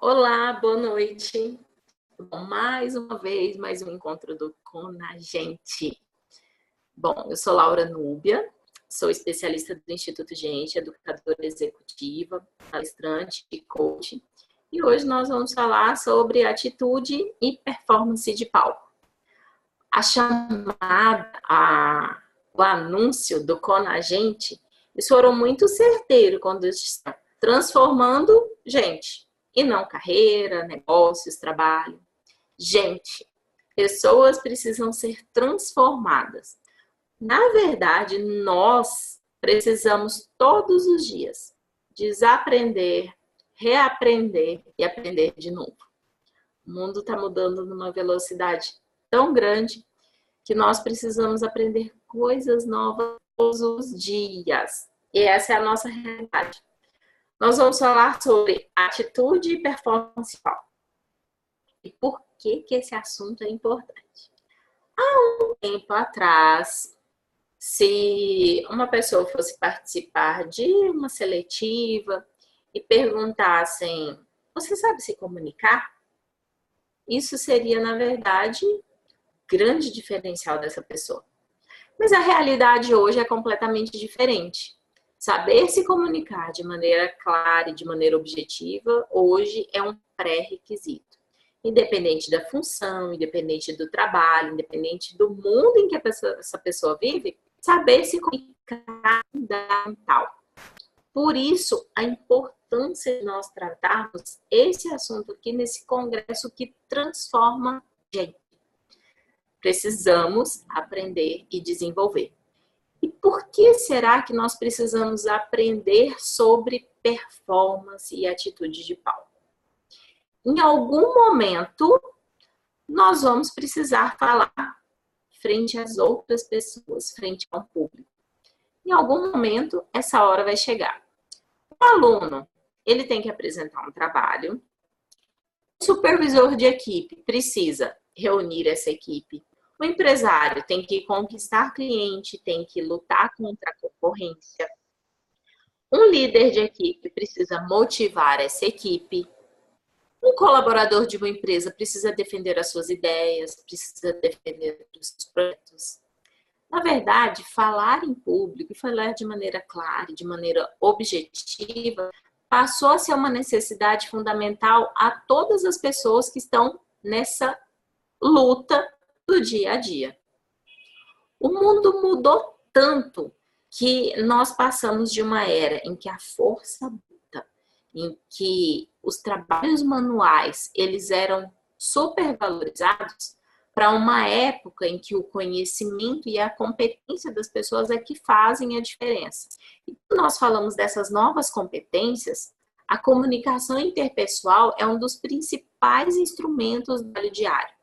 Olá, boa noite. Bom, mais uma vez, mais um encontro do Conagente. Bom, eu sou Laura Núbia, sou especialista do Instituto Gente, educadora executiva, palestrante e coach. E hoje nós vamos falar sobre atitude e performance de palco. A chamada, o anúncio do Conagente, eles foram muito certeiros quando estão transformando gente, e não carreira, negócios, trabalho. Gente, pessoas precisam ser transformadas. Na verdade, nós precisamos todos os dias desaprender, reaprender e aprender de novo. O mundo está mudando numa velocidade tão grande que nós precisamos aprender coisas novas todos os dias. E essa é a nossa realidade. Nós vamos falar sobre atitude e performance. E por que esse assunto é importante? Há um tempo atrás, se uma pessoa fosse participar de uma seletiva e perguntassem: você sabe se comunicar? Isso seria, na verdade, grande diferencial dessa pessoa. Mas a realidade hoje é completamente diferente. Saber se comunicar de maneira clara e de maneira objetiva, hoje é um pré-requisito. Independente da função, independente do trabalho, independente do mundo em que essa pessoa vive, saber se comunicar é fundamental. Por isso, a importância de nós tratarmos esse assunto aqui nesse congresso que transforma a gente. Precisamos aprender e desenvolver. E por que será que nós precisamos aprender sobre performance e atitude de palco? Em algum momento, nós vamos precisar falar frente às outras pessoas, frente ao público. Em algum momento, essa hora vai chegar. O aluno, ele tem que apresentar um trabalho. O supervisor de equipe precisa reunir essa equipe. O empresário tem que conquistar cliente, tem que lutar contra a concorrência. Um líder de equipe precisa motivar essa equipe. Um colaborador de uma empresa precisa defender as suas ideias, precisa defender os seus projetos. Na verdade, falar em público e falar de maneira clara, de maneira objetiva, passou a ser uma necessidade fundamental a todas as pessoas que estão nessa luta do dia a dia. O mundo mudou tanto que nós passamos de uma era em que a força bruta, em que os trabalhos manuais eles eram supervalorizados, para uma época em que o conhecimento e a competência das pessoas é que fazem a diferença. E quando nós falamos dessas novas competências, a comunicação interpessoal é um dos principais instrumentos do trabalho diário.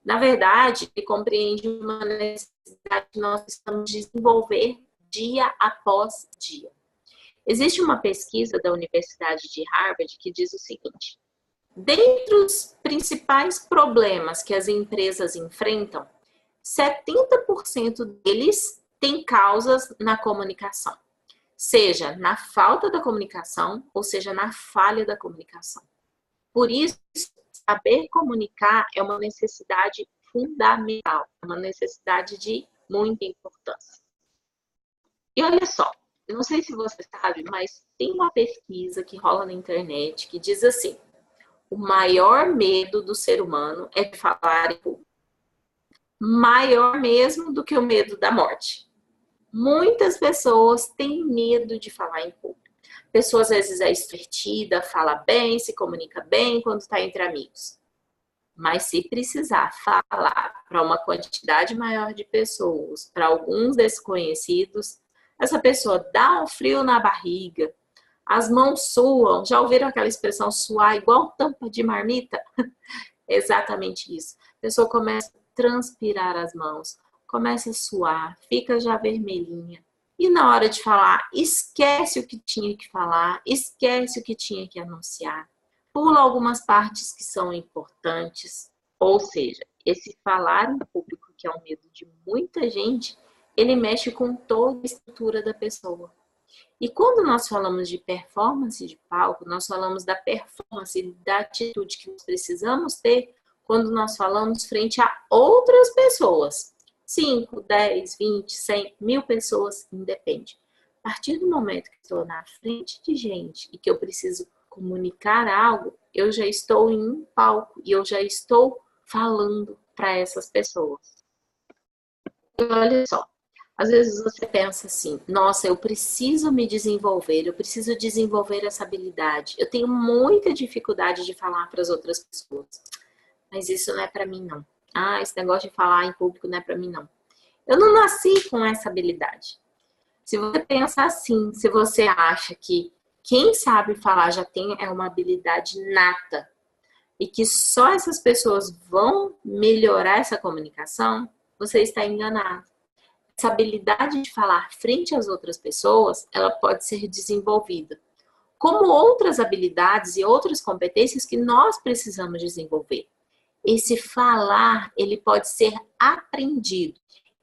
Na verdade, ele compreende uma necessidade que nós precisamos desenvolver dia após dia. Existe uma pesquisa da Universidade de Harvard que diz o seguinte: dentre os principais problemas que as empresas enfrentam, 70% deles têm causas na comunicação, seja na falta da comunicação ou seja na falha da comunicação. Por isso, saber comunicar é uma necessidade fundamental, é uma necessidade de muita importância. E olha só, eu não sei se você sabe, mas tem uma pesquisa que rola na internet que diz assim: o maior medo do ser humano é de falar em público. Maior mesmo do que o medo da morte. Muitas pessoas têm medo de falar em público. A pessoa às vezes é extrovertida, fala bem, se comunica bem quando está entre amigos. Mas se precisar falar para uma quantidade maior de pessoas, para alguns desconhecidos, essa pessoa dá um frio na barriga, as mãos suam. Já ouviram aquela expressão suar igual tampa de marmita? Exatamente isso. A pessoa começa a transpirar as mãos, começa a suar, fica já vermelhinha. E na hora de falar, esquece o que tinha que falar, esquece o que tinha que anunciar. Pula algumas partes que são importantes. Ou seja, esse falar em público, que é um medo de muita gente, ele mexe com toda a estrutura da pessoa. E quando nós falamos de performance de palco, nós falamos da performance, da atitude que nós precisamos ter quando nós falamos frente a outras pessoas. 5, 10, 20, 100, 1000 pessoas, independe. A partir do momento que estou na frente de gente e que eu preciso comunicar algo, eu já estou em um palco e eu já estou falando para essas pessoas. E olha só, às vezes você pensa assim, nossa, eu preciso me desenvolver, eu preciso desenvolver essa habilidade. Eu tenho muita dificuldade de falar para as outras pessoas, mas isso não é para mim não. Ah, esse negócio de falar em público não é para mim não. Eu não nasci com essa habilidade. Se você pensa assim, se você acha que quem sabe falar já tem uma habilidade nata e que só essas pessoas vão melhorar essa comunicação, você está enganado. Essa habilidade de falar frente às outras pessoas, ela pode ser desenvolvida. Como outras habilidades e outras competências que nós precisamos desenvolver. Esse falar, ele pode ser aprendido.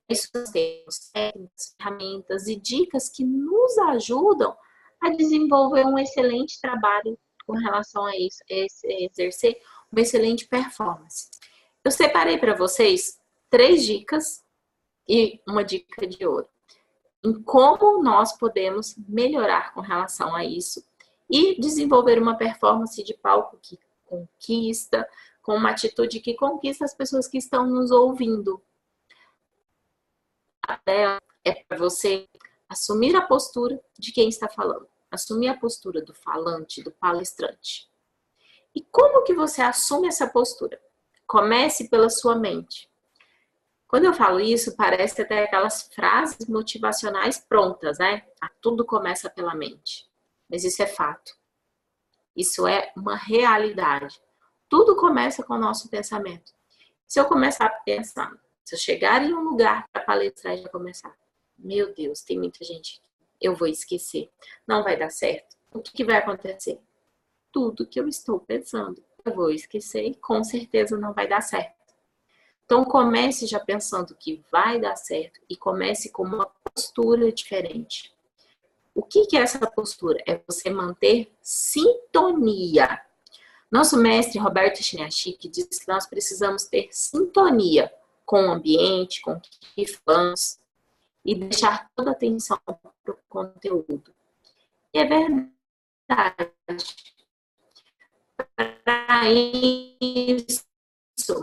Isso nós temos técnicas, ferramentas e dicas que nos ajudam a desenvolver um excelente trabalho com relação a isso, exercer uma excelente performance. Eu separei para vocês 3 dicas e uma dica de ouro em como nós podemos melhorar com relação a isso e desenvolver uma performance de palco que conquista, com uma atitude que conquista as pessoas que estão nos ouvindo. A dela é para você assumir a postura de quem está falando, assumir a postura do falante, do palestrante. E como que você assume essa postura? Comece pela sua mente. Quando eu falo isso, parece até aquelas frases motivacionais prontas, né? Tudo começa pela mente. Mas isso é fato. Isso é uma realidade. Tudo começa com o nosso pensamento. Se eu começar a pensar, se eu chegar em um lugar para palestrar e já começar, meu Deus, tem muita gente aqui, eu vou esquecer, não vai dar certo. O que vai acontecer? Tudo que eu estou pensando, eu vou esquecer e com certeza não vai dar certo. Então comece já pensando que vai dar certo e comece com uma postura diferente. O que é essa postura? É você manter sintonia. Nosso mestre Roberto Chiniachik diz que nós precisamos ter sintonia com o ambiente, com o que falamos e deixar toda a atenção para o conteúdo. E é verdade. Para isso,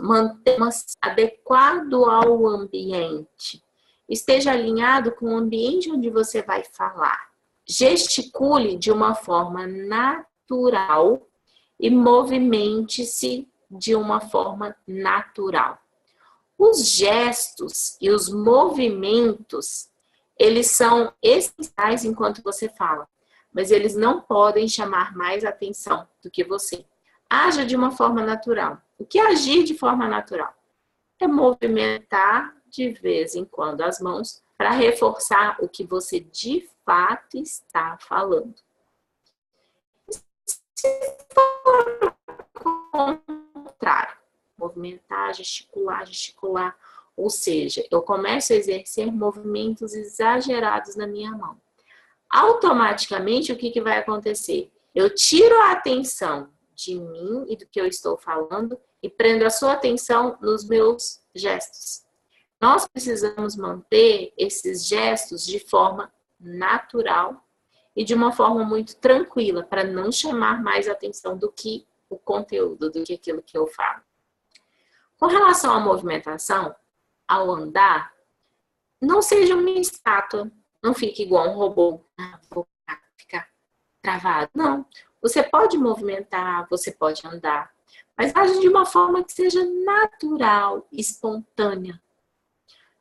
mantenha-se adequado ao ambiente. Esteja alinhado com o ambiente onde você vai falar. Gesticule de uma forma natural e movimente-se de uma forma natural. Os gestos e os movimentos, eles são essenciais enquanto você fala, mas eles não podem chamar mais atenção do que você. Haja de uma forma natural. O que é agir de forma natural? É movimentar de vez em quando as mãos para reforçar o que você de fato está falando. Se for o contrário, movimentar, gesticular, ou seja, eu começo a exercer movimentos exagerados na minha mão. Automaticamente, o que vai acontecer? Eu tiro a atenção de mim e do que eu estou falando e prendo a sua atenção nos meus gestos. Nós precisamos manter esses gestos de forma natural e de uma forma muito tranquila, para não chamar mais atenção do que o conteúdo, do que aquilo que eu falo. Com relação à movimentação, ao andar, não seja uma estátua, não fique igual um robô, vou ficar travado. Não, você pode movimentar, você pode andar, mas age de uma forma que seja natural, espontânea.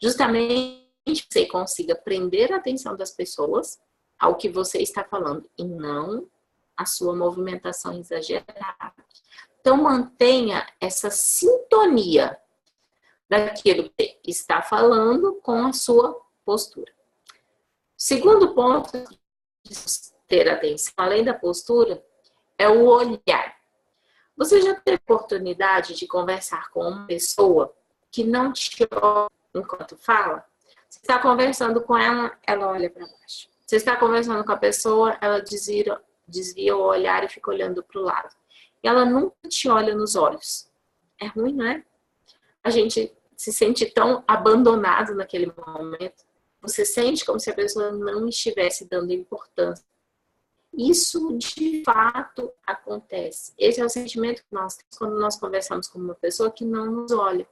Justamente você consiga prender a atenção das pessoas ao que você está falando e não a sua movimentação exagerada. Então mantenha essa sintonia daquilo que está falando com a sua postura. Segundo ponto de ter atenção, além da postura, é o olhar. Você já teve a oportunidade de conversar com uma pessoa que não te olha enquanto fala? Você está conversando com ela, ela olha para baixo. Você está conversando com a pessoa, ela desvia o olhar e fica olhando para o lado. E ela nunca te olha nos olhos. É ruim, não é? A gente se sente tão abandonado naquele momento. Você sente como se a pessoa não estivesse dando importância. Isso, de fato, acontece. Esse é o sentimento que nós temos quando nós conversamos com uma pessoa que não nos olha.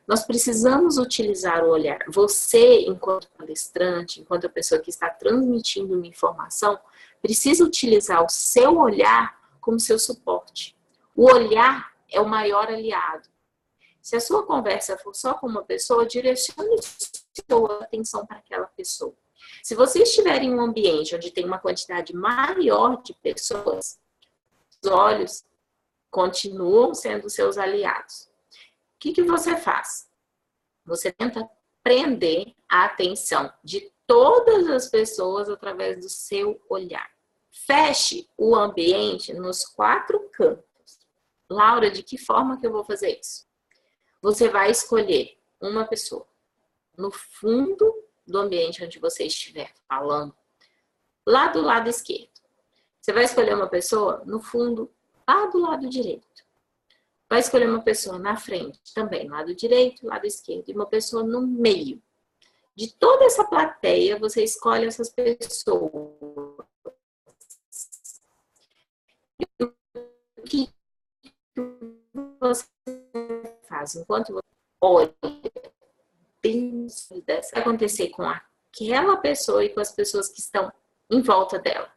Nós precisamos utilizar o olhar. Você, enquanto palestrante, enquanto a pessoa que está transmitindo uma informação, precisa utilizar o seu olhar como seu suporte. O olhar é o maior aliado. Se a sua conversa for só com uma pessoa, direcione sua atenção para aquela pessoa. Se você estiver em um ambiente onde tem uma quantidade maior de pessoas, os olhos continuam sendo seus aliados. O que você faz? Você tenta prender a atenção de todas as pessoas através do seu olhar. Feche o ambiente nos 4 cantos. Laura, de que forma que eu vou fazer isso? Você vai escolher uma pessoa no fundo do ambiente onde você estiver falando, lá do lado esquerdo. Você vai escolher uma pessoa no fundo, lá do lado direito. Vai escolher uma pessoa na frente, também, lado direito, lado esquerdo, e uma pessoa no meio. De toda essa plateia, você escolhe essas pessoas. O que você faz enquanto você olha bem o que vai acontecer com aquela pessoa e com as pessoas que estão em volta dela?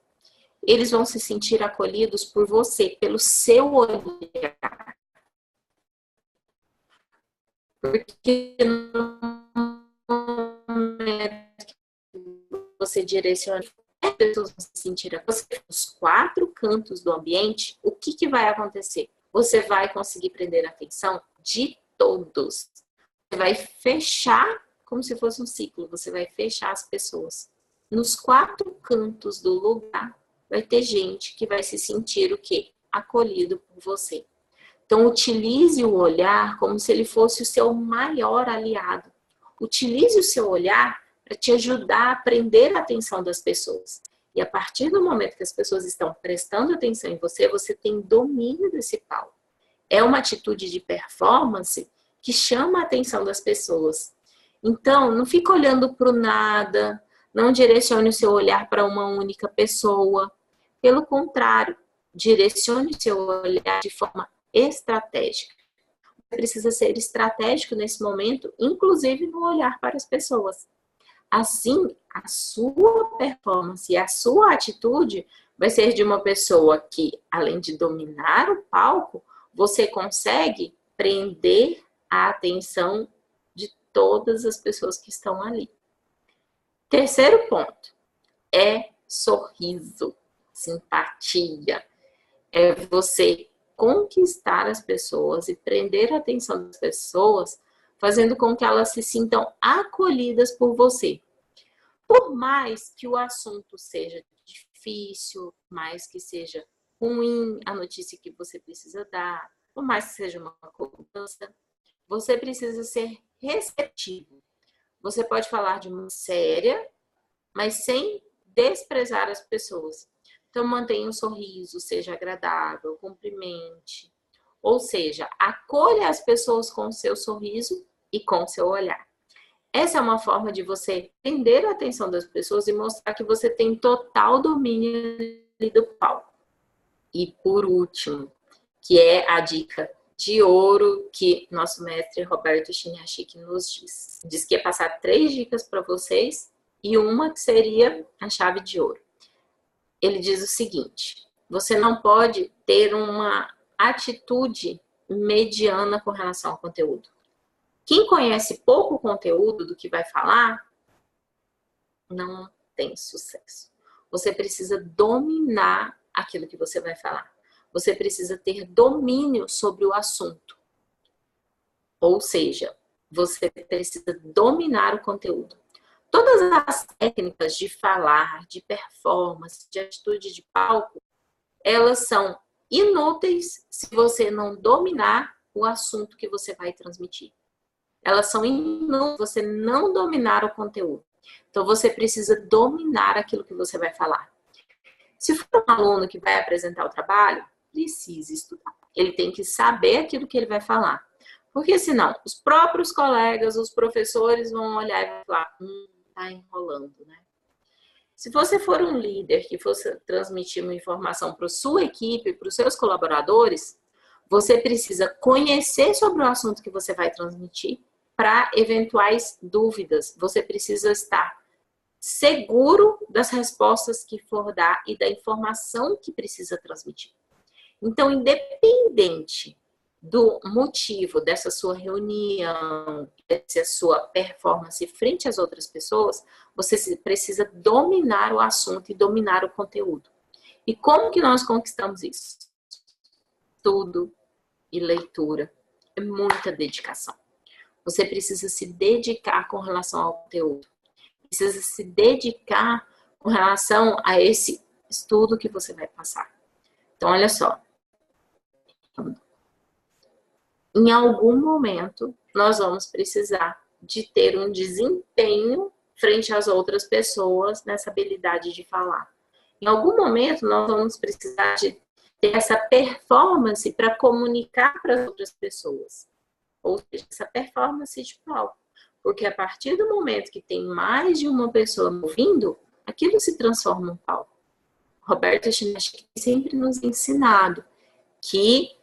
Eles vão se sentir acolhidos por você, pelo seu olhar. Porque no momento que você direciona, as pessoas vão se sentir acolhidas nos 4 cantos do ambiente, o que vai acontecer? Você vai conseguir prender a atenção de todos. Você vai fechar, como se fosse um ciclo, você vai fechar as pessoas. Nos 4 cantos do lugar, vai ter gente que vai se sentir o quê? Acolhido por você. Então, utilize o olhar como se ele fosse o seu maior aliado. Utilize o seu olhar para te ajudar a prender a atenção das pessoas. E a partir do momento que as pessoas estão prestando atenção em você, você tem domínio desse palco. É uma atitude de performance que chama a atenção das pessoas. Então, não fica olhando para o nada, não direcione o seu olhar para uma única pessoa. Pelo contrário, direcione o seu olhar de forma estratégica. Você precisa ser estratégico nesse momento, inclusive no olhar para as pessoas. Assim, a sua performance e a sua atitude vai ser de uma pessoa que, além de dominar o palco, você consegue prender a atenção de todas as pessoas que estão ali. Terceiro ponto é sorriso, simpatia. É você conquistar as pessoas e prender a atenção das pessoas, fazendo com que elas se sintam acolhidas por você. Por mais que o assunto seja difícil, mais que seja ruim a notícia que você precisa dar, por mais que seja uma cobrança, você precisa ser receptivo. Você pode falar de uma séria, mas sem desprezar as pessoas. Então, mantenha um sorriso, seja agradável, cumprimente. Ou seja, acolha as pessoas com o seu sorriso e com o seu olhar. Essa é uma forma de você prender a atenção das pessoas e mostrar que você tem total domínio do palco. E por último, que é a dica de ouro que nosso mestre Roberto Chiniachik nos diz. Diz que ia passar 3 dicas para vocês e uma que seria a chave de ouro. Ele diz o seguinte: você não pode ter uma atitude mediana com relação ao conteúdo. Quem conhece pouco conteúdo do que vai falar, não tem sucesso. Você precisa dominar aquilo que você vai falar. Você precisa ter domínio sobre o assunto. Ou seja, você precisa dominar o conteúdo. Todas as técnicas de falar, de performance, de atitude de palco, elas são inúteis se você não dominar o assunto que você vai transmitir. Elas são inúteis se você não dominar o conteúdo. Então, você precisa dominar aquilo que você vai falar. Se for um aluno que vai apresentar o trabalho, precisa estudar. Ele tem que saber aquilo que ele vai falar. Porque senão, os próprios colegas, os professores vão olhar e vão falar, tá enrolando, né? Se você for um líder que fosse transmitir uma informação para a sua equipe, para os seus colaboradores, você precisa conhecer sobre o assunto que você vai transmitir para eventuais dúvidas. Você precisa estar seguro das respostas que for dar e da informação que precisa transmitir. Então, independente do motivo dessa sua reunião, dessa sua performance frente às outras pessoas, você precisa dominar o assunto e dominar o conteúdo. E como que nós conquistamos isso? Estudo e leitura. É muita dedicação. Você precisa se dedicar com relação ao conteúdo. Precisa se dedicar com relação a esse estudo que você vai passar. Então, olha só. Em algum momento, nós vamos precisar de ter um desempenho frente às outras pessoas nessa habilidade de falar. Em algum momento, nós vamos precisar de ter essa performance para comunicar para as outras pessoas. Ou seja, essa performance de palco. Porque a partir do momento que tem mais de uma pessoa ouvindo, aquilo se transforma em palco. Roberto Chinesky sempre nos ensinado que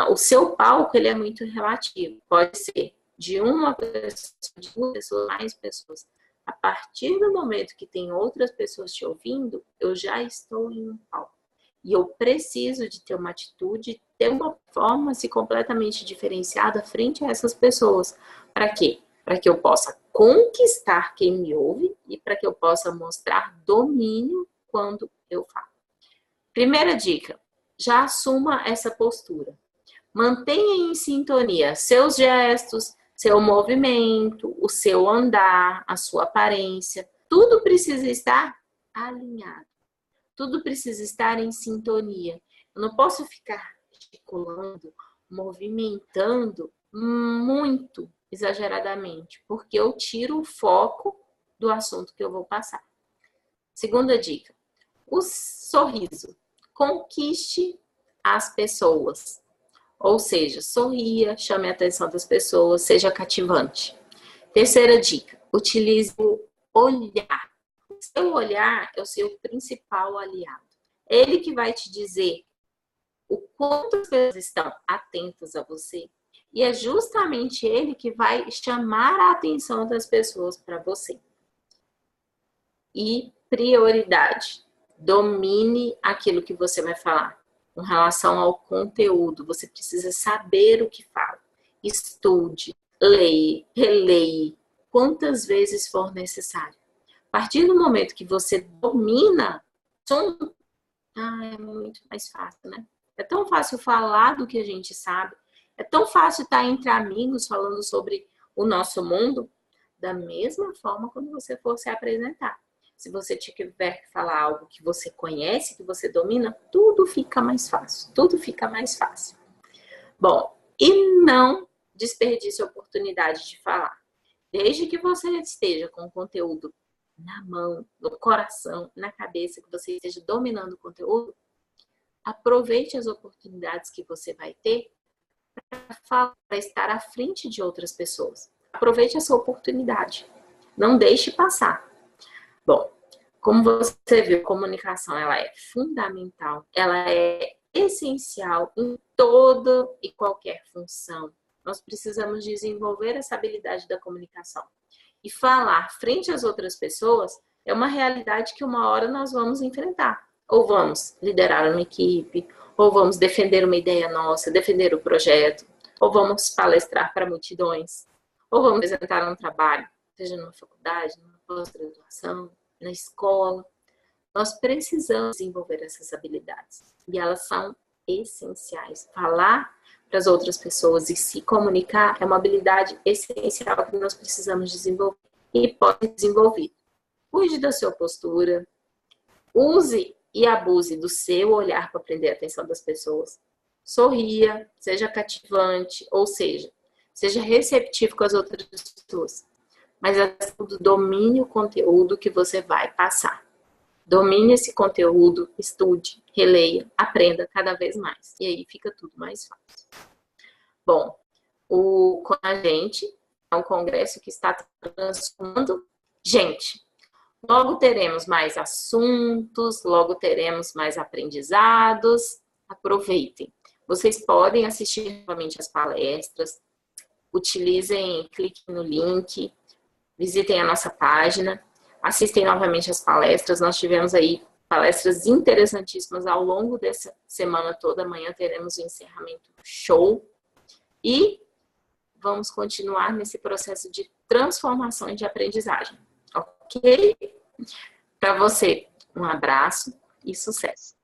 o seu palco ele é muito relativo. Pode ser de uma pessoa, de duas pessoas, mais pessoas. A partir do momento que tem outras pessoas te ouvindo, eu já estou em um palco. E eu preciso de ter uma atitude, ter uma performance completamente diferenciada frente a essas pessoas. Para quê? Para que eu possa conquistar quem me ouve e para que eu possa mostrar domínio quando eu falo. Primeira dica, já assuma essa postura. Mantenha em sintonia seus gestos, seu movimento, o seu andar, a sua aparência. Tudo precisa estar alinhado. Tudo precisa estar em sintonia. Eu não posso ficar gesticulando, movimentando muito exageradamente, porque eu tiro o foco do assunto que eu vou passar. Segunda dica, o sorriso. Conquiste as pessoas. Ou seja, sorria, chame a atenção das pessoas, seja cativante. Terceira dica, utilize o olhar. Seu olhar é o seu principal aliado. Ele que vai te dizer o quanto as pessoas estão atentas a você. E é justamente ele que vai chamar a atenção das pessoas para você. E prioridade. Domine aquilo que você vai falar. Com relação ao conteúdo, você precisa saber o que fala. Estude, leia, releia, quantas vezes for necessário. A partir do momento que você domina, é muito mais fácil, né? É tão fácil falar do que a gente sabe. É tão fácil estar entre amigos falando sobre o nosso mundo. Da mesma forma quando você for se apresentar. Se você tiver que falar algo que você conhece, que você domina, tudo fica mais fácil. Tudo fica mais fácil. Bom, e não desperdice a oportunidade de falar. Desde que você esteja com o conteúdo na mão, no coração, na cabeça, que você esteja dominando o conteúdo, aproveite as oportunidades que você vai ter para estar à frente de outras pessoas. Aproveite essa oportunidade. Não deixe passar. Bom, como você viu, a comunicação ela é fundamental, ela é essencial em toda e qualquer função. Nós precisamos desenvolver essa habilidade da comunicação. E falar frente às outras pessoas é uma realidade que uma hora nós vamos enfrentar. Ou vamos liderar uma equipe, ou vamos defender uma ideia nossa, defender o projeto, ou vamos palestrar para multidões, ou vamos apresentar um trabalho, seja numa faculdade, numa pós-graduação, na escola. Nós precisamos desenvolver essas habilidades. E elas são essenciais. Falar para as outras pessoas e se comunicar é uma habilidade essencial que nós precisamos desenvolver e pode desenvolver. Cuide da sua postura, use e abuse do seu olhar para prender a atenção das pessoas. Sorria, seja cativante, ou seja receptivo com as outras pessoas. mas é tudo domine o conteúdo que você vai passar. Domine esse conteúdo, estude, releia, aprenda cada vez mais. E aí fica tudo mais fácil. Bom, com a gente é um congresso que está transformando gente. Logo teremos mais assuntos, logo teremos mais aprendizados. Aproveitem. Vocês podem assistir novamente as palestras, utilizem, cliquem no link, visitem a nossa página, assistem novamente as palestras. Nós tivemos aí palestras interessantíssimas ao longo dessa semana toda. Amanhã teremos o encerramento show. E vamos continuar nesse processo de transformação e de aprendizagem. Ok? Para você, um abraço e sucesso!